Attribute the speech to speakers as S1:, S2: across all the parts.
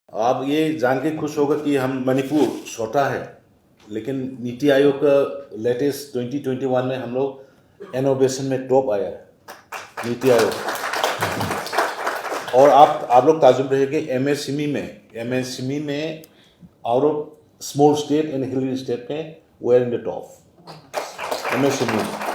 S1: आप ये जान के खुश होगा कि हम मणिपुर छोटा है, लेकिन नीति आयोग का लेटेस्ट 2021 में हम लोग इनोवेशन में टॉप आया है नीति आयोग। और आप लोग ताजुब रहेंगे, एमएसएमई में out of small state and hilly state में we are in the top MSME.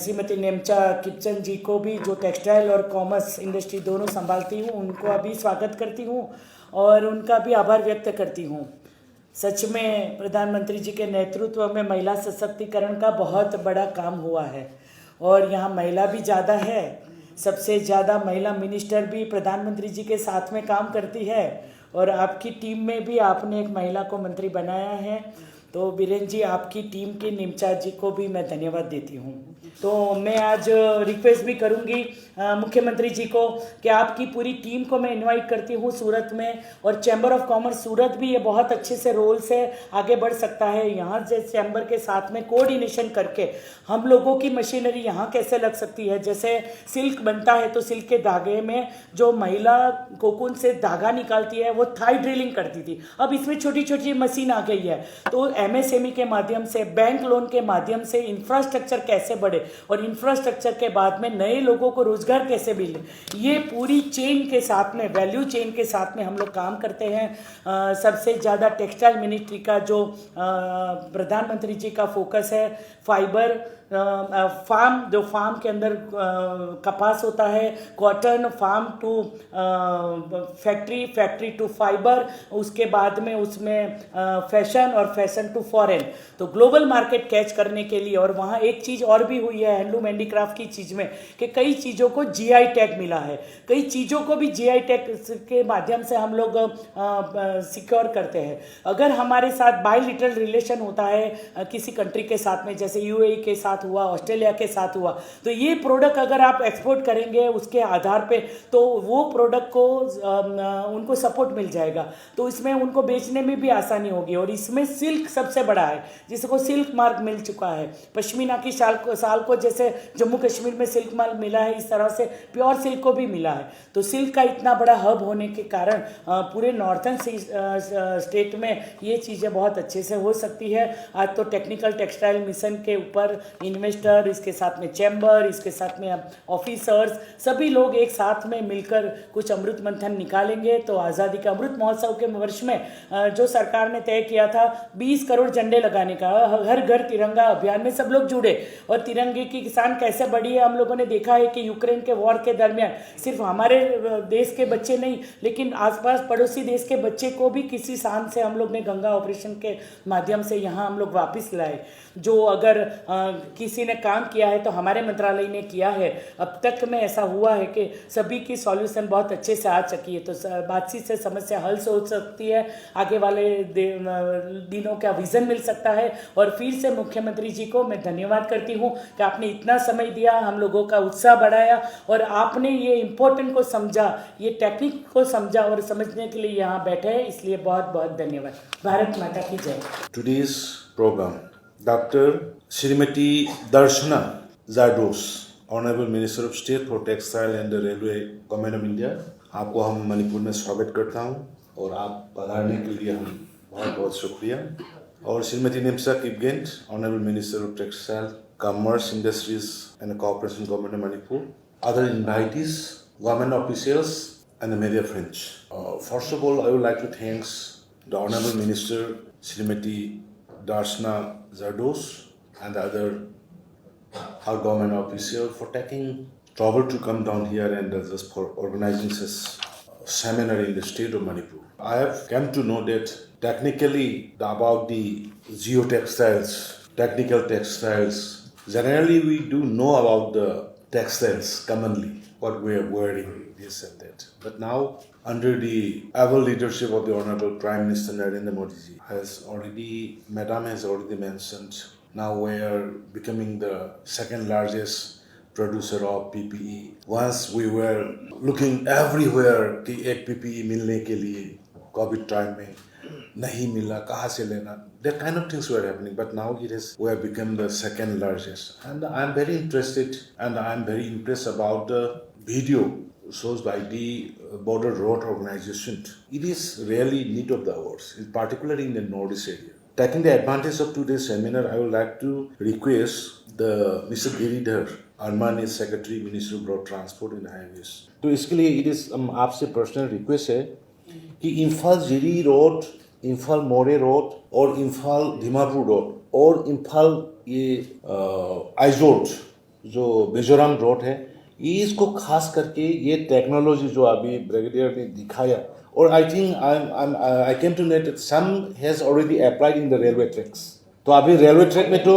S2: Shrimati Nemcha Kipgen ji को भी, जो टेक्सटाइल और कॉमर्स इंडस्ट्री दोनों संभालती हूँ, उनको अभी स्वागत करती हूँ और उनका भी आभार व्यक्त करती हूँ। सच में प्रधानमंत्री जी के नेतृत्व में महिला सशक्तिकरण का बहुत बड़ा काम हुआ है और यहाँ महिला भी ज़्यादा है। सबसे ज़्यादा महिला मिनिस्टर भी प्रधानमंत्री जी के साथ में काम करती है और आपकी टीम में भी आपने एक महिला को मंत्री बनाया है। तो बीरेन जी, आपकी टीम के निमचा जी को भी मैं धन्यवाद देती हूँ। तो मैं आज रिक्वेस्ट भी करूँगी मुख्यमंत्री जी को कि आपकी पूरी टीम को मैं इनवाइट करती हूँ सूरत में, और चैम्बर ऑफ कॉमर्स सूरत भी ये बहुत अच्छे से रोल से आगे बढ़ सकता है। यहाँ से चैम्बर के साथ में कोऑर्डिनेशन करके हम लोगों की मशीनरी यहाँ कैसे लग सकती है। जैसे सिल्क बनता है तो सिल्क के धागे में जो महिला कोकून से धागा निकालती है वो थाई ड्रिलिंग करती थी, अब इसमें छोटी छोटी मशीन आ गई है। तो एमएसएमई के माध्यम से, बैंक लोन के माध्यम से इंफ्रास्ट्रक्चर कैसे बढ़े और इंफ्रास्ट्रक्चर के बाद में नए लोगों को रोजगार कैसे मिले, ये पूरी चेन के साथ में, वैल्यू चेन के साथ में हम लोग काम करते हैं। सबसे ज़्यादा टेक्सटाइल मिनिस्ट्री का जो प्रधानमंत्री जी का फोकस है, फाइबर फार्म, जो फार्म के अंदर कपास होता है, cotton, farm to factory, factory to fibre, उसके बाद में उसमें फैशन और फैशन टू फॉरेन। तो ग्लोबल मार्केट कैच करने के लिए, और वहाँ एक चीज़ और भी हुई है हैंडलूम हैंडीक्राफ्ट की चीज़ में कि कई चीज़ों को जीआई टैग मिला है, कई चीज़ों को भी जीआई टैग के माध्यम से हम लोग सिक्योर करते हैं। अगर हमारे साथ बायलिटरल रिलेशन होता है किसी कंट्री के साथ में, जैसे यूएई के साथ हुआ, ऑस्ट्रेलिया के साथ हुआ, तो ये प्रोडक्ट अगर आप एक्सपोर्ट करेंगे उसके आधार पे, तो वो प्रोडक्ट को उनको सपोर्ट मिल जाएगा, तो इसमें उनको बेचने में भी आसानी होगी। और इसमें सिल्क सबसे बड़ा है, जिसको सिल्क मार्क मिल चुका है। पश्मीना की साल को जैसे जम्मू कश्मीर में सिल्क मार्क मिला है, इस तरह से प्योर सिल्क को भी मिला है। तो सिल्क का इतना बड़ा हब होने के कारण पूरे नॉर्थन स्टेट में ये चीज़ें बहुत अच्छे से हो सकती है। आज तो टेक्निकल टेक्सटाइल मिशन के ऊपर इन्वेस्टर, इसके साथ में चैम्बर, इसके साथ में ऑफिसर्स, सभी लोग एक साथ में मिलकर कुछ अमृत मंथन निकालेंगे। तो आज़ादी के अमृत महोत्सव के वर्ष में जो सरकार ने तय किया था 20 करोड़ झंडे लगाने का, हर घर तिरंगा अभियान में सब लोग जुड़े, और तिरंगे की किसान कैसे बढ़ी है हम लोगों ने देखा है कि यूक्रेन के वॉर के दरमियान सिर्फ हमारे देश के बच्चे नहीं, लेकिन आसपास पड़ोसी देश के बच्चे को भी किसी शान से हम लोग ने गंगा ऑपरेशन के माध्यम से यहाँ हम लोग वापस लाए। जो अगर किसी ने काम किया है तो हमारे मंत्रालय ने किया है। अब तक में ऐसा हुआ है कि सभी की सॉल्यूशन बहुत अच्छे से आ चुकी है, तो बातचीत से समस्या हल से हो सकती है, आगे वाले दिनों का विजन मिल सकता है। और फिर से मुख्यमंत्री जी को मैं धन्यवाद करती हूँ कि आपने इतना समय दिया, हम लोगों का उत्साह बढ़ाया और आपने ये इम्पोर्टेंट को समझा, ये टेक्निक को समझा और समझने के लिए यहाँ बैठे हैं, इसलिए बहुत बहुत धन्यवाद। भारत माता की जय।
S1: Today's program, Dr. Srimati Darshana Zardos, Honorable Minister of State for Textile and the Railway Government of India, आपको हम मणिपुर में स्वागत करता हूँ और आप पधारने के लिए हम बहुत बहुत शुक्रिया। और Shrimati Nemcha Kipgen, honourable minister of textile, commerce, industries and corporation government of Manipur, other invitees, government officials, and the media friends. First of all, I would like to thank the Honorable Minister, Srimati Darshana Zardos, and the other our government official for taking trouble to come down here and just for organizing this seminar in the state of Manipur. I have come to know that technically about the geotextiles, technical textiles. Generally, we do know about the textiles commonly, what we are wearing, this and that. But now, under the able leadership of the Honorable Prime Minister Narendra Modi ji, Madam has already mentioned, now we are becoming the second largest producer of PPE. Once we were looking everywhere कि एक PPE मिलने के लिए COVID time में नहीं मिला, कहाँ से लेना, that kind of things were happening, but now we have become the second largest, and I am very interested and I am very impressed about the video shows by the Border Road Organization. It is really neat of the hours, particularly in the northeast area. Taking the advantage of today's seminar, I would like to request the Mr. Giridhar Armani, Secretary, Ministry of Road Transport and Highways. तो इसके लिए it is आपसे personal request है कि Imphal Jiri road, Imphal मोरे road और Imphal Dimapur road और इम्फाल ये आइजोड जो मिजोरम रोड है, ये इसको खास करके ये टेक्नोलॉजी जो अभी ब्रिगेडियर ने दिखाया, और I think I came to net some has already applied in the railway tracks. तो अभी रेलवे ट्रैक में तो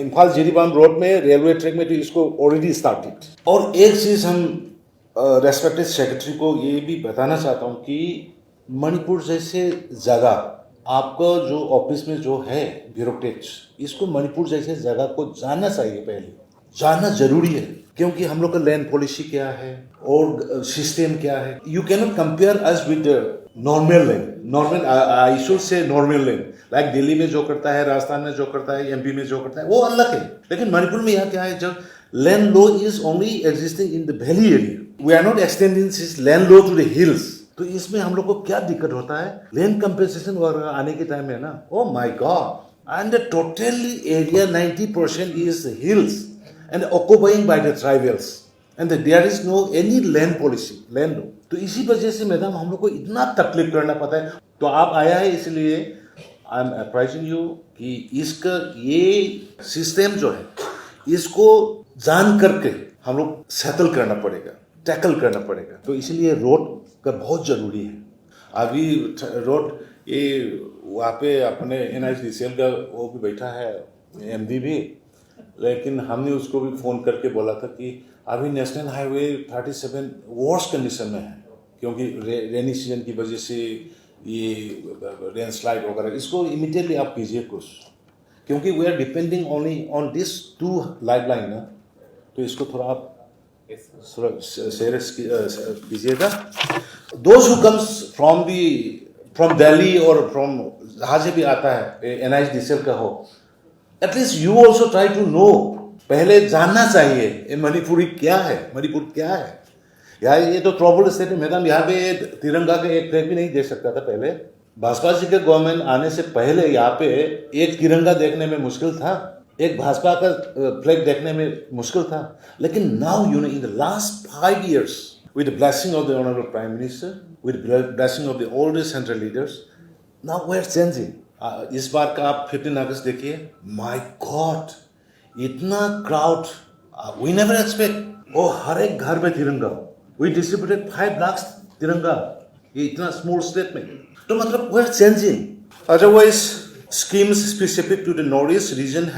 S1: इम्फाल जिरीबाम रोड में रेलवे ट्रैक में तो इसको ऑलरेडी स्टार्टेड. और एक चीज हम रेस्पेक्टेड सेक्रेटरी को ये भी बताना चाहता हूँ कि मणिपुर जैसे जगह आपका जो ऑफिस में जो है ब्यूरोक्रेट्स, इसको मणिपुर जैसे जगह को जानना चाहिए, पहले जानना जरूरी है, क्योंकि हम लोग का लैंड पॉलिसी क्या है और सिस्टम क्या है. You can not compare us with normal land. Normal I should say normal land like Delhi में जो करता है, राजस्थान में जो करता है, एमपी में जो करता है, वो अलग है. लेकिन मणिपुर में यहाँ क्या है, जब land law is only existing in the valley area, we are not extending this land law to the hills. तो इसमें हम लोग को क्या दिक्कत होता है, लैंड कंपेंसेशन वगैरह आने के टाइम में ना, oh my God, and the total area 90% is hills and occupying by the tribals, and there is no any land policy, land law. तो इसी वजह से मैडम हम लोग को इतना तकलीफ करना पड़ता है. तो आप आया है इसलिए आई एम अप्राइजिंग यू कि इसका ये सिस्टम जो है इसको जान करके हम लोग सेटल करना पड़ेगा, टैकल करना पड़ेगा. तो इसलिए रोड का बहुत जरूरी है. अभी रोड ये वहाँ पे अपने NHDCL का वो भी बैठा है, MD भी, लेकिन हमने उसको भी फ़ोन करके बोला था कि अभी नेशनल हाईवे 37 वर्स्ट कंडीशन में है, क्योंकि रेनी सीजन की वजह से ये लैंडस्लाइड वगैरह, इसको इमीडिएटली आप कीजिए कुछ, क्योंकि we are depending only on this 2 lifeline ना. तो इसको थोड़ा आप सीरियस कीजिएगा. Those who comes from Delhi और फ्रॉम जहाँ से भी आता है, NHDCL का हो, at least you also try to know, पहले जानना चाहिए मणिपुरी क्या है, मणिपुर क्या है. यार ये तो ट्रबल स्टेट है मैडम, यहाँ पे तिरंगा का एक फ्लैग भी नहीं दे सकता था पहले. भाजपा जी के गवर्नमेंट आने से पहले यहाँ पे एक तिरंगा देखने में मुश्किल था, एक भाजपा का फ्लैग देखने में मुश्किल था. लेकिन now you know in the last 5 years with the blessing of the honorable prime minister, with the blessing of the all the central leaders, now we are changing. इस बार का आप 15 अगस्त देखिए, माय गॉड, इतना क्राउड वी नेवर एक्सपेक्ट. ओ हर एक घर में तिरंगा, we distributed 5 lakh तिरंगा, ये इतना स्मॉल स्टेट में. तो मतलब we are changing. Otherwise schemes specific to the North East region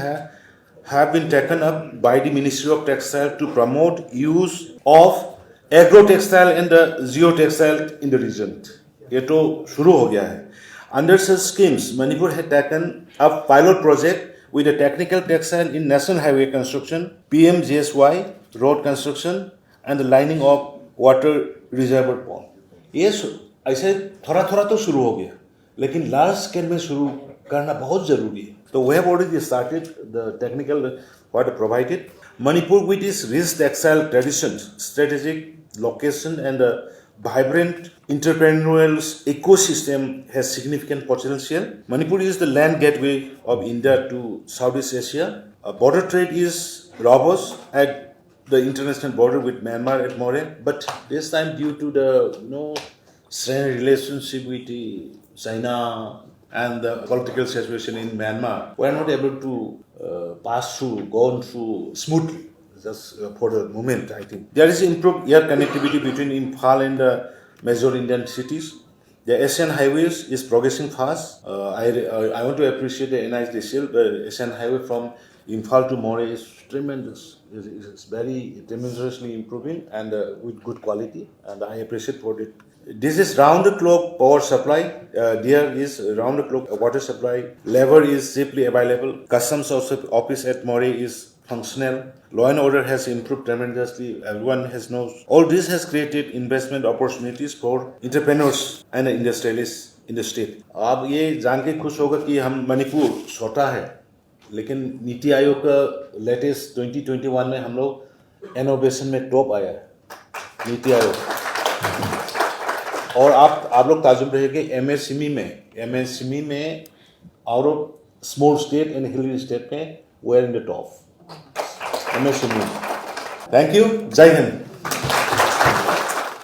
S1: have been taken up by the Ministry of Textile to promote use of agro-textile and the geotextile in the region. ये तो शुरू हो गया है. Under such schemes, Manipur had taken up pilot project with the technical textile in national highway construction, PMGSY road construction, and the lining of water reservoir pond. ये ऐसे थोड़ा थोड़ा तो शुरू हो गया, लेकिन लार्ज स्केल में शुरू करना बहुत जरूरी है. So we have already started the technical what provided. Manipur with its rich textile traditions, strategic location and vibrant entrepreneurial ecosystem has significant potential. Manipur is the land gateway of India to Southeast Asia. Border trade is robust at the international border with Myanmar at More, but this time due to the strained relationship with China and the political situation in Myanmar, we are not able to go on through smoothly. Just for the moment, I think. There is improved air connectivity between Imphal and the major Indian cities. The Asian highways is progressing fast. I want to appreciate the NIDCL. The Asian highway from Imphal to More is tremendous. It's very tremendously improving and with good quality, and I appreciate for it. This is round-the-clock power supply. There is round-the-clock water supply. Labor is cheaply available. Customs office at More is functional. Law and order has improved tremendously. Everyone has knows. All this has created investment opportunities for entrepreneurs and industrialists in the state. आप ये जान के खुश होगा कि हम मणिपुर छोटा है, लेकिन नीति आयोग का लेटेस्ट 2021 में हम लोग इनोवेशन में टॉप आया है नीति आयोग। और आप लोग ताजुब रहेंगे MSME में out of small state and hilly state में we are in the top. MSME। Thank you. जय हिंद।